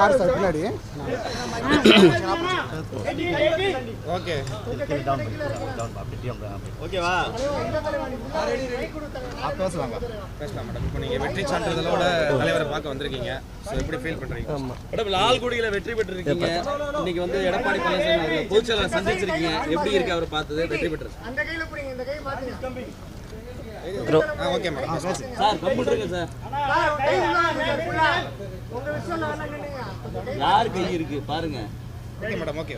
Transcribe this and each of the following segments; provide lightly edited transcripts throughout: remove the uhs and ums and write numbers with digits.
Car sir பின்னாடி. Okay ஓகேவா பேசலாம் மேடம். இப்போ நீங்கள் வெற்றி சான்றிதழோட தலைவரை பார்க்க வந்திருக்கீங்க. ஸோ எப்படி ஃபீல் பண்ணுறீங்க? மேடம் லால்குடியில் வெற்றி பெற்றிருக்கீங்க. இன்னைக்கு வந்து எடப்பாடி பழனிசாமி அவர்கள் பொதுச்செயலாளர் சந்திச்சிருக்கீங்க. எப்படி இருக்கு அவர் பார்த்தது வெற்றி பெற்றது? Okay madam. சார் கம்ப்யூட்டருங்க சார். யார் கை இருக்கு பாருங்க. Okay madam. ஓகே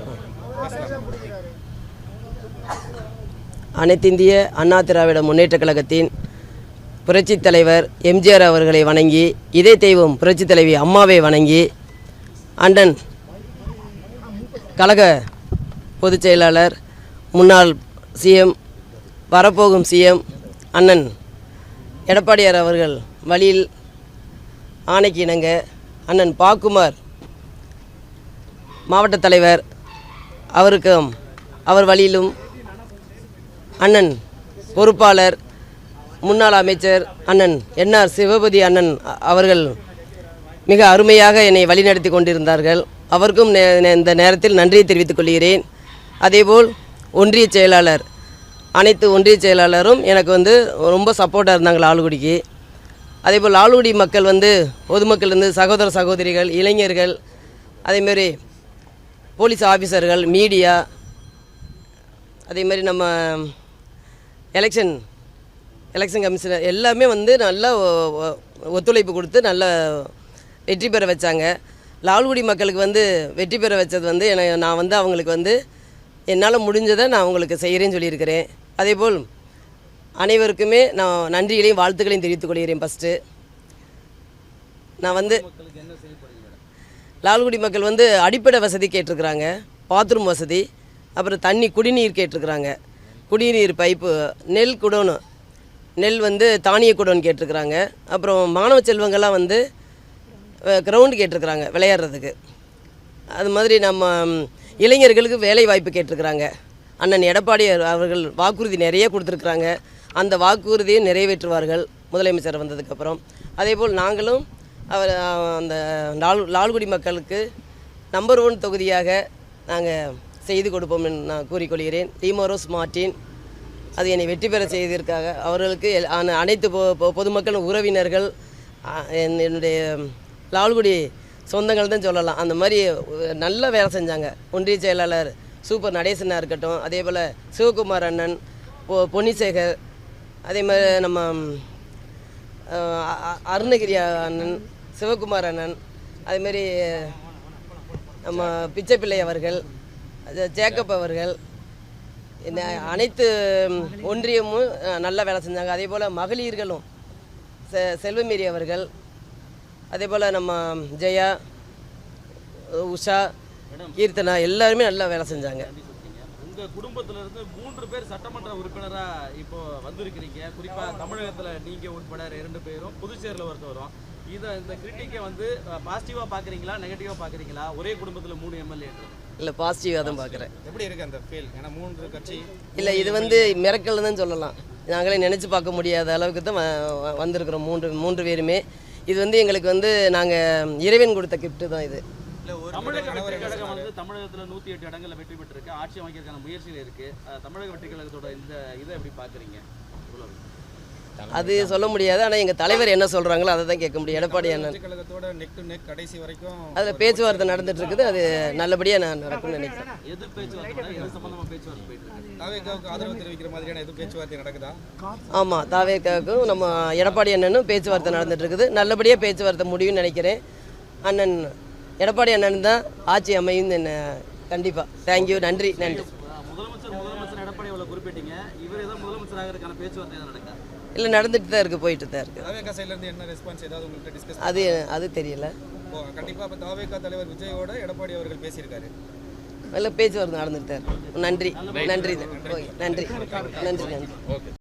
அனைத்திந்திய அண்ணா திராவிட முன்னேற்றக் கழகத்தின் புரட்சித் தலைவர் எம்ஜிஆர் அவர்களை வணங்கி, இதய தெய்வம் புரட்சித் தலைவி அம்மாவை வணங்கி, அண்ணன் கழக பொதுச் செயலாளர் முன்னாள் சிஎம் வரப்போகும் சிஎம் அண்ணன் எடப்பாடியார் அவர்கள் வழியில் ஆணைக்கு இணங்க அண்ணன் பாக்குமார் மாவட்ட தலைவர் அவருக்கும் அவர் வழியிலும் அண்ணன் பொறுப்பாளர் முன்னாள் அமைச்சர் அண்ணன் என்ஆர் சிவபதி அண்ணன் அவர்கள் மிக அருமையாக என்னை வழிநடத்தி கொண்டிருந்தார்கள். அவருக்கும் இந்த நேரத்தில் நன்றியை தெரிவித்துக் கொள்கிறேன். அதேபோல் ஒன்றிய செயலாளர் அனைத்து ஒன்றிய செயலாளரும் எனக்கு வந்து ரொம்ப சப்போர்ட்டாக இருந்தாங்க லால்குடிக்கு. அதேபோல் லால்குடி மக்கள் வந்து பொதுமக்கள் வந்து சகோதர சகோதரிகள், இளைஞர்கள், அதேமாரி போலீஸ் ஆஃபீஸர்கள், மீடியா, அதேமாதிரி நம்ம எலெக்ஷன் கமிஷனர் எல்லாமே வந்து நல்லா ஒத்துழைப்பு கொடுத்து நல்லா வெற்றி பெற வச்சாங்க. லால்குடி மக்களுக்கு வந்து வெற்றி பெற வச்சது வந்து நான் வந்து அவங்களுக்கு வந்து என்னால் முடிஞ்சதை நான் அவங்களுக்கு செய்கிறேன்னு சொல்லியிருக்கிறேன். அதேபோல் அனைவருக்குமே நான் நன்றிகளையும் வாழ்த்துக்களையும் தெரிவித்துக் கொள்கிறேன். ஃபஸ்ட்டு நான் வந்து லால்குடி மக்கள் வந்து அடிப்படை வசதி கேட்டிருக்கிறாங்க, பாத்ரூம் வசதி, அப்புறம் தண்ணி குடிநீர் கேட்டிருக்கிறாங்க, குடிநீர் பைப்பு, நெல் குடோனு, நெல் வந்து தானிய குடோன் கேட்டிருக்கிறாங்க. அப்புறம் மாணவ செல்வங்கள்லாம் வந்து கிரவுண்டு கேட்டிருக்கிறாங்க விளையாடுறதுக்கு. அது மாதிரி நம்ம இளைஞர்களுக்கு வேலை வாய்ப்பு கேட்டிருக்கிறாங்க. அண்ணன் எடப்பாடி அவர்கள் வாக்குறுதி நிறைய கொடுத்துருக்குறாங்க. அந்த வாக்குறுதியை நிறைவேற்றுவார்கள் முதலமைச்சர் வந்ததுக்கப்புறம். அதேபோல் நாங்களும் அவர் அந்த லால்குடி மக்களுக்கு நம்பர் 1 தொகுதியாக நாங்கள் செய்து கொடுப்போம் என்று நான் கூறிக்கொள்கிறேன். டிமோரோஸ் மார்ட்டின் அது என்னை வெற்றி பெற செய்திருக்காங்க. அவர்களுக்கு அனைத்து பொதுமக்கள் உறவினர்கள் என்னுடைய லால்குடி சொந்தங்கள் தான் சொல்லலாம். அந்த மாதிரி நல்ல வேலை செஞ்சாங்க. ஒன்றிய செயலாளர் சூப்பர் நடேசனாக இருக்கட்டும், அதே போல் சிவகுமார் அண்ணன், பொன்னிசேகர், அதே மாதிரி நம்ம அருணகிரி அண்ணன், சிவகுமார் அண்ணன், அதேமாரி நம்ம பிச்சைப்பிள்ளை அவர்கள், ஜேக்கப் அவர்கள், அனைத்து ஒன்றியமும் நல்ல வேலை செஞ்சாங்க. அதே போல் மகளிர்களும் செல்வமேரி அவர்கள், அதே போல் நம்ம ஜெயா, உஷா, கீர்த்தனா எல்லாருமே நல்லா வேலை செஞ்சாங்க. உங்கள் குடும்பத்திலிருந்து 3 பேர் சட்டமன்ற உறுப்பினராக இப்போ வந்திருக்கிறீங்க. குறிப்பாக தமிழகத்தில் நீங்கள் உட்பட 2 பேரும், புதுச்சேரியில் ஒருத்தவரும். இந்த கிரிட்டிக்கை வந்து பாசிட்டிவாக பார்க்குறீங்களா, நெகட்டிவாக பார்க்குறீங்களா? ஒரே குடும்பத்தில் 3 எம்எல்ஏ இல்லை, பாசிட்டிவாக தான் பார்க்குறேன். எப்படி இருக்குது அந்த ஃபீல்? ஏன்னா 3 கட்சி இல்லை, இது வந்து மிரக்கல் தான் சொல்லலாம். நாங்களே நினச்சி பார்க்க முடியாத அளவுக்கு தான் வந்திருக்கிறோம் 3 பேருமே. இது வந்து எங்களுக்கு வந்து நாங்கள் இறைவன் கொடுத்த கிஃப்ட்டு தான் இது. தமிழக வெற்றி கழகம் வந்து தமிழகத்தில் 108 இடங்களில் வெற்றி பெற்றிருக்கு, ஆட்சி அமைக்கிறதுக்கான முயற்சியில் இருக்கு. தமிழக வெற்றி கழகத்தோட இந்த இதை எப்படி பார்க்குறீங்க? அது சொல்ல முடியாது. ஆனால் எங்கள் தலைவர் என்ன சொல்கிறாங்களோ அதை தான் கேட்க முடியும். எடப்பாடி அண்ணன் கழகத்தோட நெக் டு நெக் கடைசி வரைக்கும் அதில் பேச்சுவார்த்தை நடந்துட்டு இருக்குது. அது நல்லபடியாக நான் நடக்கும்னு நினைக்கிறேன். எது பேச்சுவார்த்தை, எது சம்பந்தமாக பேச்சுவார்த்தை போயிட்டு இருக்கு? தாவேக்காவுக்கு ஆதரவு தெரிவிக்கிற மாதிரியான எதுவும் பேச்சுவார்த்தை நடக்குதா? ஆமாம், தாவேக்காவுக்கும் நம்ம எடப்பாடி அண்ணனும் பேச்சுவார்த்தை நடந்துட்டு இருக்குது. நல்லபடியாக பேச்சுவார்த்தை முடியும்னு நினைக்கிறேன். அண்ணன் எடப்பாடி அண்ணன் தான் ஆட்சி அமையும் என்ன. கண்டிப்பாக. தேங்க்யூ. நன்றி. முதலமைச்சர் எடப்பாடி அவளை குறிப்பிட்டீங்க. இவர் ஏதாவது முதலமைச்சர் ஆகிறதுக்கான பேச்சுவார்த்தை எதாவது நடக்கா? இல்லை, நடந்துட்டு தான் இருக்குது, போயிட்டு தான் இருக்குது. தாவேக்கா சைட்லேருந்து என்ன ரெஸ்பான்ஸ் ஏதாவது உங்கள்கிட்ட டிஸ்கஸ்? அது தெரியல. கண்டிப்பாக இப்போ தாவேக்கா தலைவர் விஜயோட எடப்பாடி அவர்கள் பேசியிருக்காரு. நல்ல பேச்சுவார்த்தை நடந்துட்டு தான் இருக்கு. நன்றி. நன்றி. நன்றி. நன்றி. நன்றி.